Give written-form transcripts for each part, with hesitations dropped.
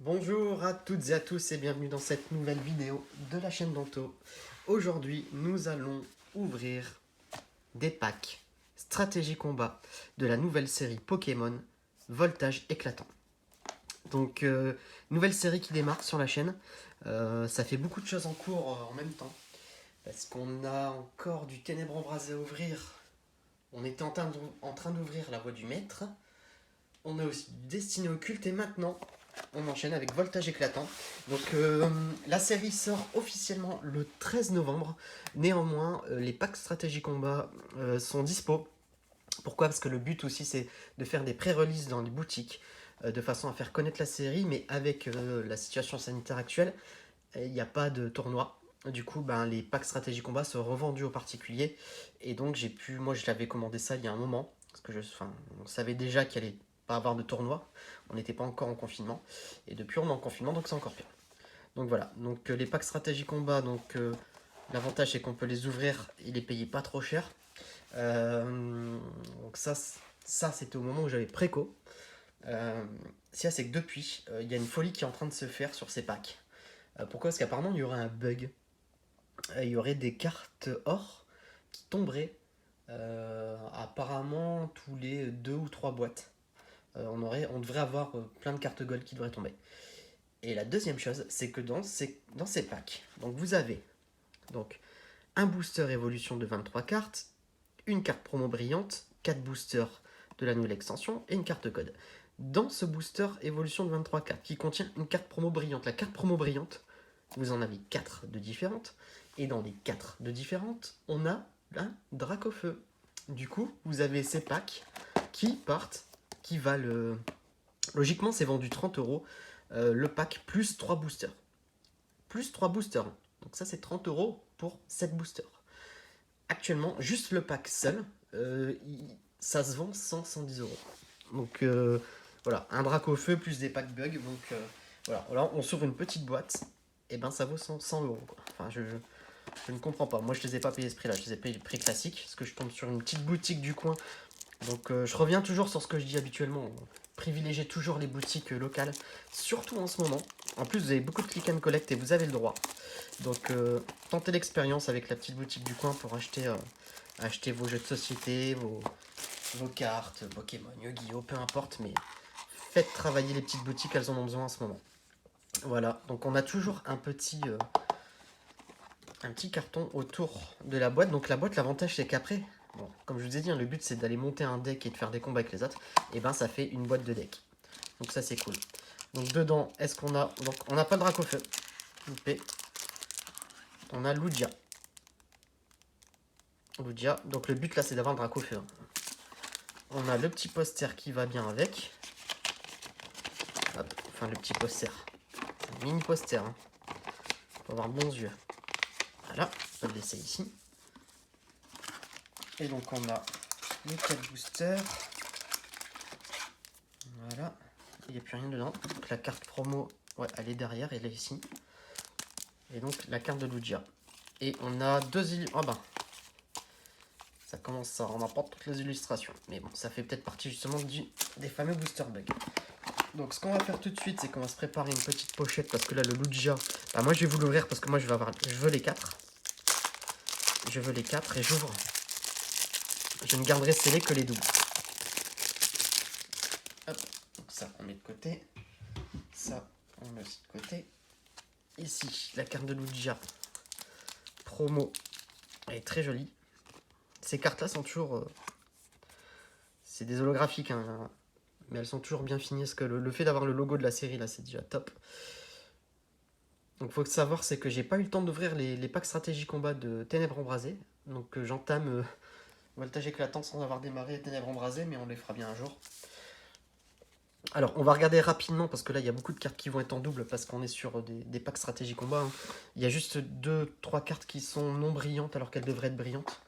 Bonjour à toutes et à tous et bienvenue dans cette nouvelle vidéo de la chaîne Danto. Aujourd'hui, nous allons ouvrir des packs stratégie combat de la nouvelle série Pokémon Voltage éclatant. Donc, nouvelle série qui démarre sur la chaîne. Ça fait beaucoup de choses en cours en même temps. Parce qu'on a encore du Ténèbres embrasé à ouvrir. On était en train d'ouvrir la voie du maître. On a aussi du Destiné occulte et maintenant on enchaîne avec Voltage éclatant. Donc la série sort officiellement le 13 novembre. Néanmoins, les packs stratégie combat sont dispo. Pourquoi? Parce que le but aussi c'est de faire des pré-releases dans les boutiques de façon à faire connaître la série, mais avec la situation sanitaire actuelle, il n'y a pas de tournoi. Du coup, les packs stratégie combat sont revendus aux particuliers. Et donc moi je l'avais commandé ça il y a un moment. Parce que on savait déjà qu'il allait pas avoir de tournoi. On n'était pas encore en confinement. Et depuis on est en confinement, donc c'est encore pire. Donc voilà, donc les packs stratégie combat, l'avantage c'est qu'on peut les ouvrir et les payer pas trop cher. Donc ça c'était au moment où j'avais préco. Ce qu'il y a, c'est que depuis, il y a une folie qui est en train de se faire sur ces packs. Pourquoi? Parce qu'apparemment il y aurait un bug. Il y aurait des cartes or qui tomberaient apparemment tous les 2 ou 3 boîtes. On devrait avoir plein de cartes gold qui devraient tomber. Et la deuxième chose, c'est que dans ces packs, donc vous avez donc un booster évolution de 23 cartes, une carte promo brillante, 4 boosters de la nouvelle extension et une carte code. Dans ce booster évolution de 23 cartes qui contient une carte promo brillante, la carte promo brillante, vous en avez 4 de différentes. Et dans les 4 de différentes, on a un Dracofeu. Du coup, vous avez ces packs qui partent, qui valent... Logiquement, c'est vendu 30€. Le pack plus 3 boosters. Plus 3 boosters. Donc ça, c'est 30€ pour 7 boosters. Actuellement, juste le pack seul, ça se vend 110€. Donc voilà, un Dracofeu plus des packs bugs. Donc voilà, là, on s'ouvre une petite boîte. Et ça vaut 100€. Enfin, je ne comprends pas. Moi, je les ai pas payés ce prix-là. Je les ai payés le prix classique. Parce que je tombe sur une petite boutique du coin. Donc, je reviens toujours sur ce que je dis habituellement. Privilégiez toujours les boutiques locales. Surtout en ce moment. En plus, vous avez beaucoup de click and collect et vous avez le droit. Donc, tentez l'expérience avec la petite boutique du coin pour acheter vos jeux de société, vos cartes, Pokémon, Yu-Gi-Oh, peu importe. Mais faites travailler les petites boutiques, elles en ont besoin en ce moment. Voilà, donc on a toujours un petit carton autour de la boîte. Donc la boîte, l'avantage c'est qu'après, bon, comme je vous ai dit, le but c'est d'aller monter un deck et de faire des combats avec les autres. Et ça fait une boîte de deck. Donc ça c'est cool. Donc dedans, est-ce qu'on a... Donc on n'a pas le Dracofeu. Loupé. On a Lugia. Lugia. Donc le but là c'est d'avoir le Dracofeu. On a le petit poster qui va bien avec. Hop. Enfin le petit poster. C'est un mini poster. Faut avoir bons yeux. Voilà. On peut le laisser ici. Et donc on a les 4 boosters. Voilà. Il n'y a plus rien dedans. Donc la carte promo, ouais, elle est derrière, elle est ici. Et donc la carte de Lugia. Et on a 2 illustrations. Ah ça commence ça, on n'a pas toutes les illustrations. Mais bon, ça fait peut-être partie justement des fameux booster bugs. Donc ce qu'on va faire tout de suite, c'est qu'on va se préparer une petite pochette. Parce que là, le Lugia, moi je vais vous l'ouvrir parce que moi je veux les 4. Je veux les 4 et j'ouvre. Je ne garderai scellé que les doubles. Hop, donc ça on met de côté. Ça on met aussi de côté. Ici, la carte de Lugia promo, elle est très jolie. Ces cartes-là sont toujours... c'est des holographiques, mais elles sont toujours bien finies. Parce que le fait d'avoir le logo de la série, là, c'est déjà top. Donc, il faut savoir, c'est que j'ai pas eu le temps d'ouvrir les packs stratégie combat de Ténèbres embrasées. Donc, j'entame Voltage éclatant sans avoir démarré Ténèbres embrasées, mais on les fera bien un jour. Alors, on va regarder rapidement, parce que là, il y a beaucoup de cartes qui vont être en double, parce qu'on est sur des packs stratégie combat. Il y a juste 2-3 cartes qui sont non brillantes, alors qu'elles devraient être brillantes.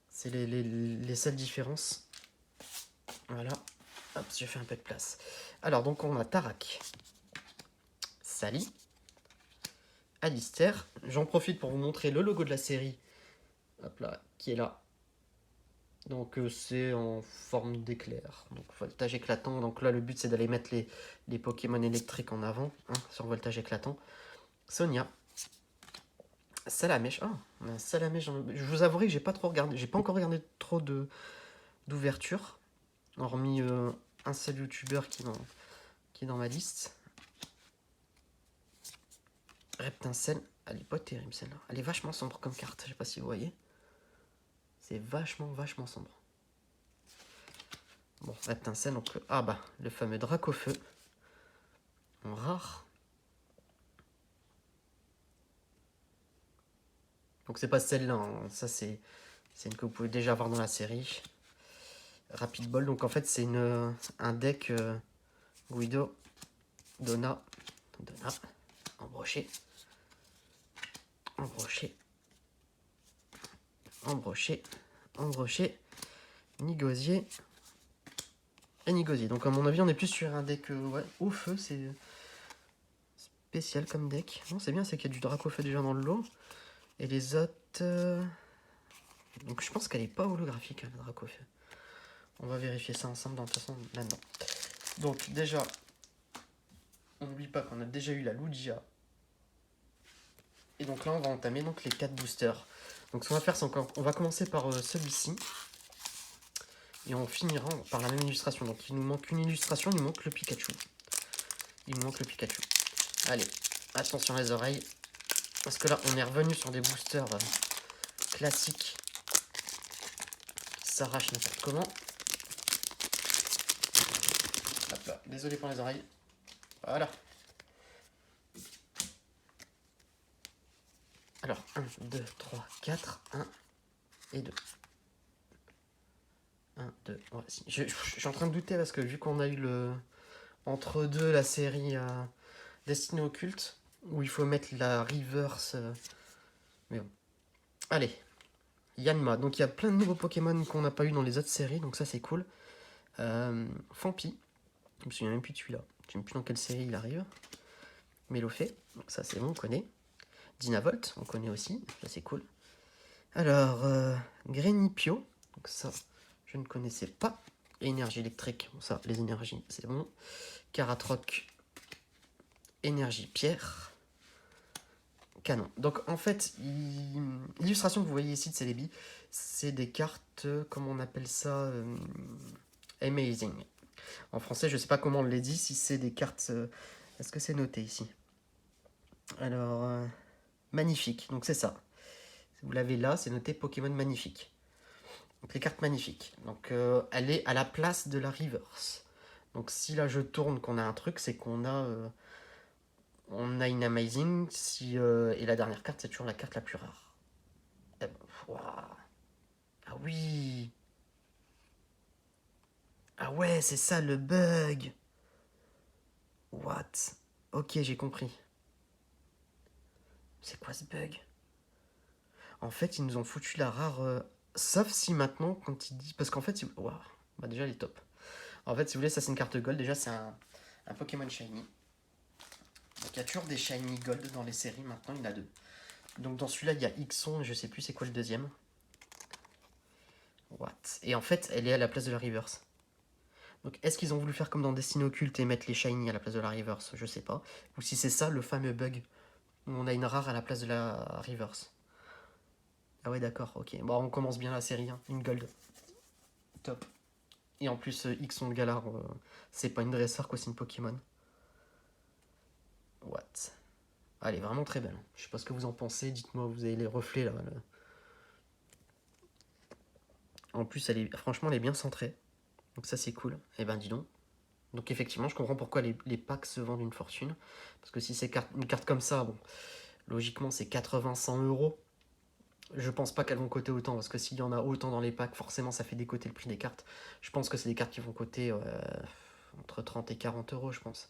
C'est les seules différences. Voilà. Hop, je fais un peu de place. Alors, donc, on a Tarak, Sally, Alistair. J'en profite pour vous montrer le logo de la série. Hop là, qui est là. Donc c'est en forme d'éclair. Donc voltage éclatant. Donc là le but c'est d'aller mettre les Pokémon électriques en avant, hein, sur voltage éclatant. Sonia. Salamèche. Ah, un Salamèche. Je vous avouerai que j'ai pas trop regardé. J'ai pas encore regardé trop d'ouverture. Hormis un seul youtubeur qui est dans ma liste. Reptincelle. Elle est pas terrible celle-là. Elle est vachement sombre comme carte. Je sais pas si vous voyez. C'est vachement sombre. Bon, Reptincelle, donc. Ah bah, le fameux Dracofeu. En rare. Donc c'est pas celle-là. Hein. Ça c'est une que vous pouvez déjà avoir dans la série. Rapid Ball. Donc en fait c'est un deck Guido, Donna, embroché, embroché, Nigosier et Nigosier. Donc à mon avis on est plus sur un deck ouais, au feu, c'est spécial comme deck. Non c'est bien, c'est qu'il y a du Dracofeu déjà dans le lot. Et les autres... Donc je pense qu'elle est pas holographique hein, la Dracofeu. On va vérifier ça ensemble de toute façon maintenant. Donc déjà, on n'oublie pas qu'on a déjà eu la Lugia. Et donc là on va entamer donc les 4 boosters. Donc ce qu'on va faire c'est on va commencer par celui-ci. Et on finira par la même illustration. Donc il nous manque une illustration, il nous manque le Pikachu. Allez, attention les oreilles. Parce que là on est revenu sur des boosters classiques. Qui s'arrachent n'importe comment. Hop là, désolé pour les oreilles. Voilà. Alors, 1, 2, 3, 4, 1 et 2. 1, 2, ouais, si. Je suis en train de douter parce que vu qu'on a eu le entre deux la série Destinée au culte, où il faut mettre la reverse. Mais bon. Allez, Yanma. Donc il y a plein de nouveaux Pokémon qu'on n'a pas eu dans les autres séries, donc ça c'est cool. Fampi. Je me souviens même plus de celui-là. Je ne sais même plus dans quelle série il arrive. Mélofée, donc ça c'est bon, on connaît. Dynavolt, on connaît aussi, ça c'est cool. Alors, Grenipio, donc ça je ne connaissais pas. Énergie électrique, bon, ça les énergies c'est bon. Caratroc, énergie pierre. Canon. Donc en fait, l'illustration que vous voyez ici de Celebi, c'est des cartes, comment on appelle ça, amazing. En français, je ne sais pas comment on les dit, si c'est des cartes... Est-ce que c'est noté ici? Alors, magnifique, donc c'est ça. Vous l'avez là, c'est noté Pokémon magnifique. Donc les cartes magnifiques. Donc elle est à la place de la reverse. Donc si là je tourne qu'on a un truc, c'est qu'on a... on a une amazing, et la dernière carte, c'est toujours la carte la plus rare. Eh ben, wow. Ah oui. Ah ouais, c'est ça le bug. What? Ok, j'ai compris. C'est quoi ce bug? En fait, ils nous ont foutu la rare... sauf si maintenant, quand il dit... Parce qu'en fait, wow. Bah déjà, elle est top. En fait, si vous voulez, ça c'est une carte gold. Déjà, c'est un Pokémon Shiny. Donc il y a toujours des Shiny Gold dans les séries. Maintenant, il y en a 2. Donc dans celui-là, il y a Ixon, je sais plus c'est quoi le deuxième. What? Et en fait, elle est à la place de la reverse. Donc est-ce qu'ils ont voulu faire comme dans Destinée Occulte et mettre les Shiny à la place de la reverse? Je sais pas. Ou si c'est ça le fameux bug où on a une rare à la place de la reverse. Ah ouais d'accord, ok. Bon on commence bien la série, hein. Une gold. Top. Et en plus Ixon Galar, c'est pas une dresseur quoi, c'est une Pokémon. What? Ah, elle est vraiment très belle. Je sais pas ce que vous en pensez, dites-moi, vous avez les reflets là. En plus, franchement, elle est bien centrée. Donc ça, c'est cool. Et ben, dis donc. Donc effectivement, je comprends pourquoi les packs se vendent une fortune. Parce que si c'est une carte comme ça, bon, logiquement, c'est 80-100 euros. Je pense pas qu'elles vont coter autant. Parce que s'il y en a autant dans les packs, forcément, ça fait décoter le prix des cartes. Je pense que c'est des cartes qui vont coter entre 30 et 40 euros, je pense.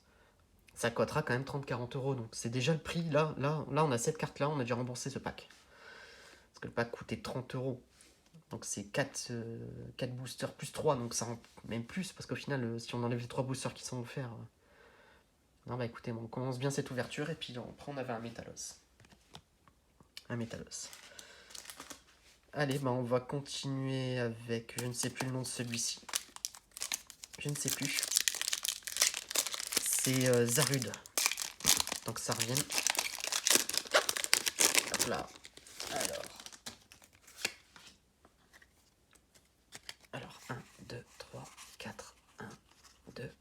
Ça coûtera quand même 30-40 euros. Donc c'est déjà le prix. Là, on a cette carte-là, on a déjà remboursé ce pack. Parce que le pack coûtait 30 euros. Donc c'est 4 boosters plus 3, donc ça rend même plus, parce qu'au final, si on enlève les 3 boosters qui sont offerts... Non bah écoutez, bon, on commence bien cette ouverture, et puis après on avait un Métalos. Allez, bah on va continuer avec, je ne sais plus le nom de celui-ci. Je ne sais plus. C'est Zarud. Donc ça revient. Hop là. Alors 1, 2, 3, 4, 1, 2.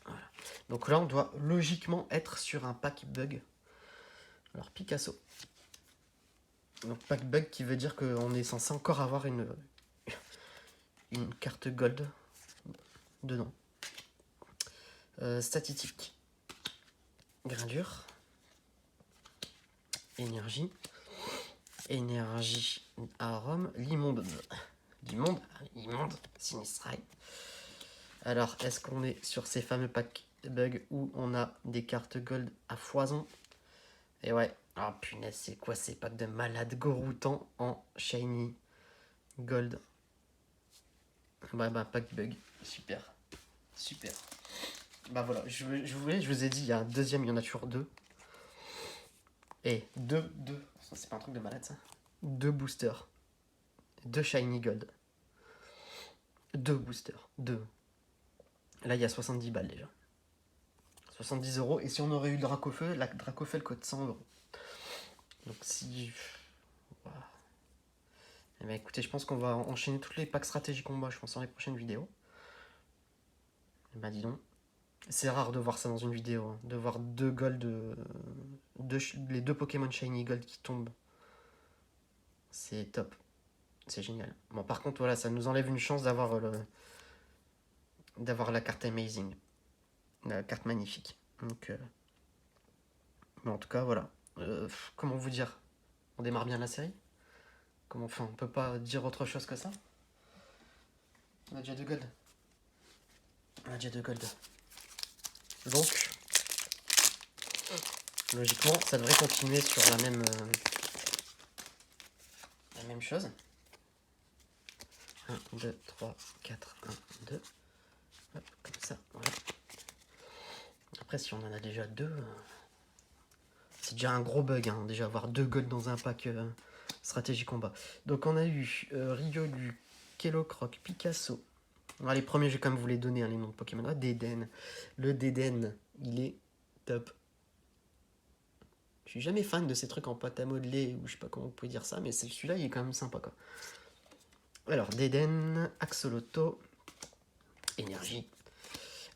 Voilà. Donc là, on doit logiquement être sur un pack bug. Alors Picasso. Donc pack bug qui veut dire qu'on est censé encore avoir une carte gold dedans. Statistique. Grandure. Énergie. Énergie. Arôme. L'immonde. L'immonde. Sinistrail. Alors, est-ce qu'on est sur ces fameux packs bugs où on a des cartes gold à foison? Et ouais. Ah punaise, c'est quoi ces packs de malade Goroutan en shiny gold? Bah, pack bug. Super. Super. Bah voilà, je vous ai dit, il y a un deuxième, il y en a toujours deux. Et deux. Ça, c'est pas un truc de malade ça. 2 boosters. 2 shiny gold. 2 boosters. 2. Là, il y a 70 balles déjà. 70 €. Et si on aurait eu le Dracofeu, la Dracofeu, elle coûte 100 €. Donc si... Voilà. Eh bien, écoutez, je pense qu'on va enchaîner tous les packs stratégie combat, je pense, dans les prochaines vidéos. Eh ben, dis donc. C'est rare de voir ça dans une vidéo, hein, de voir 2 gold, les 2 Pokémon Shiny Gold qui tombent. C'est top. C'est génial. Bon, par contre, voilà, ça nous enlève une chance d'avoir la carte Amazing. La carte magnifique. Donc, mais en tout cas, voilà. Comment vous dire? On démarre bien la série? Enfin, on peut pas dire autre chose que ça? On a déjà 2 gold. Donc, logiquement, ça devrait continuer sur la même chose. 1, 2, 3, 4, 1, 2. Hop, comme ça, voilà. Après, si on en a déjà 2, c'est déjà un gros bug, hein, déjà avoir 2 gold dans un pack stratégie combat. Donc on a eu Riolu, Kellocroc, Picasso. Alors, les premiers, je vais quand même vous les donner, hein, les noms de Pokémon. Ah, Deden. Le Deden, il est top. Je suis jamais fan de ces trucs en pâte à modeler, ou je sais pas comment vous pouvez dire ça, mais celui-là, il est quand même sympa, quoi. Alors, Deden, Axolotl, Énergie,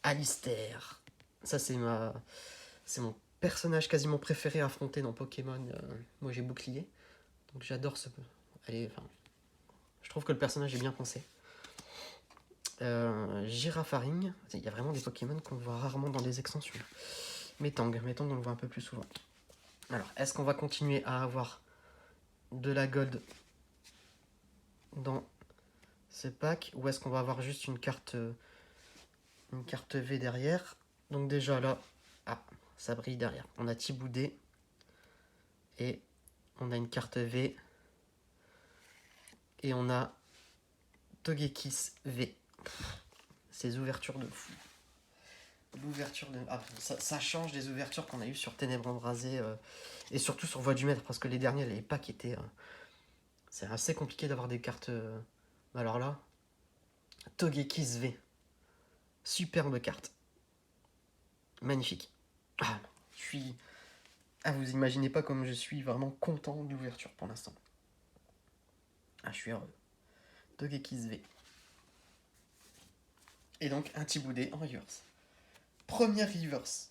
Alistair. Ça, c'est mon personnage quasiment préféré à affronter dans Pokémon. Moi, j'ai bouclier. Donc, j'adore ce... Allez, enfin... Je trouve que le personnage est bien pensé. Girafaring. Il y a vraiment des Pokémon qu'on voit rarement dans les extensions. Metang, on le voit un peu plus souvent. Alors, est-ce qu'on va continuer à avoir de la gold dans ce pack, ou est-ce qu'on va avoir juste une carte V derrière? Donc déjà là, ça brille derrière. On a Thiboudé et on a une carte V et on a Togekiss V. Ces ouvertures de fou. L'ouverture de... ça change des ouvertures qu'on a eues sur Ténèbres Embrasées et surtout sur Voix du Maître, parce que les derniers, les packs étaient... c'est assez compliqué d'avoir des cartes... Alors là, Togekiss V. Superbe carte. Magnifique. Je suis... vous imaginez pas comme je suis vraiment content de l'ouverture pour l'instant. Je suis heureux. Togekiss V. Et donc un Thiboudé en reverse. Première reverse.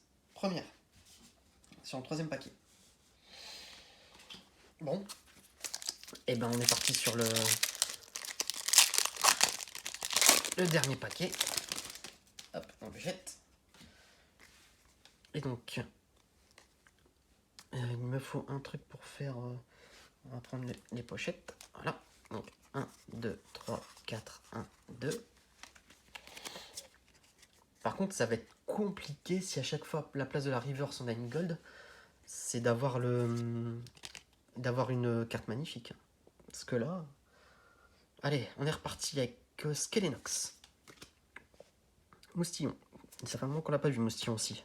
Sur le 3e paquet. Bon. Et ben on est parti sur le dernier paquet. Hop, on le jette. Et donc, il me faut un truc pour faire... on va prendre les pochettes. Voilà. Donc 1, 2, 3, 4, 1, 2. Par contre, ça va être compliqué si à chaque fois, à la place de la reverse, on a une gold. C'est d'avoir une carte magnifique. Parce que là... Allez, on est reparti avec Skelenox. Moustillon. Ça fait un moment qu'on l'a pas vu, Moustillon aussi.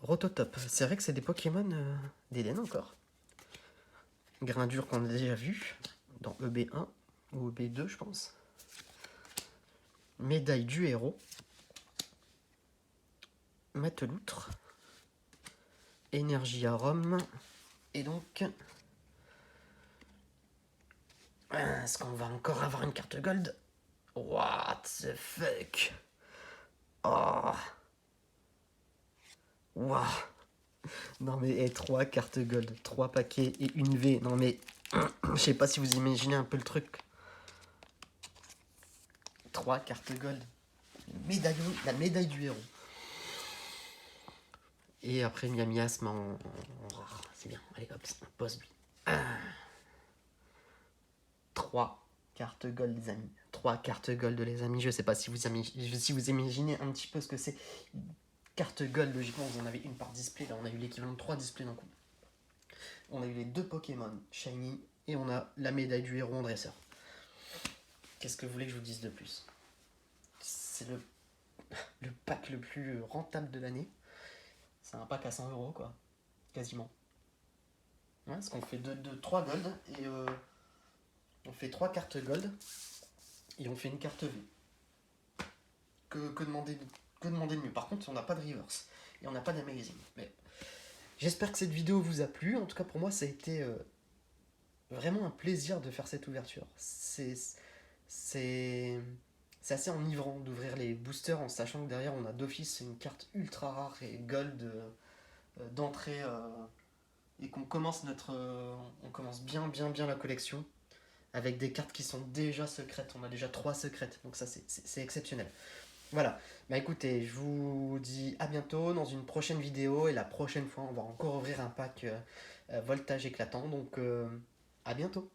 Rototop. C'est vrai que c'est des Pokémon d'Eden encore. Grindure qu'on a déjà vu. dans EB1 ou EB2 je pense. Médaille du héros. Mateloutre. Énergie à Rome. Et donc... Est-ce qu'on va encore avoir une carte gold? What the fuck? Oh. Wow. Non mais 3 cartes gold, 3 paquets et une V. Non mais je sais pas si vous imaginez un peu le truc. 3 cartes gold. La médaille du héros. Et après miasme en rare. C'est bien. Allez hop, on pose lui. 3 cartes gold les amis. 3 cartes gold les amis. Je sais pas si vous imaginez un petit peu ce que c'est. Carte gold, logiquement vous en avez une par display. Là on a eu l'équivalent de 3 displays d'un coup. On a eu les 2 Pokémon Shiny et on a la médaille du héros en dresseur. Qu'est-ce que vous voulez que je vous dise de plus? C'est le pack le plus rentable de l'année. C'est un pack à 100 € quoi, quasiment. Ouais, parce qu'on fait 3 gold et on fait 3 cartes gold et on fait une carte V. Que demander de mieux? Par contre, on n'a pas de reverse et on n'a pas d'amazing. Mais j'espère que cette vidéo vous a plu. En tout cas, pour moi, ça a été vraiment un plaisir de faire cette ouverture. C'est assez enivrant d'ouvrir les boosters en sachant que derrière, on a d'office une carte ultra rare et gold d'entrée et qu'on commence on commence bien la collection avec des cartes qui sont déjà secrètes. On a déjà 3 secrètes, donc ça c'est exceptionnel. Voilà, bah écoutez, je vous dis à bientôt dans une prochaine vidéo et la prochaine fois on va encore ouvrir un pack voltage éclatant, donc à bientôt.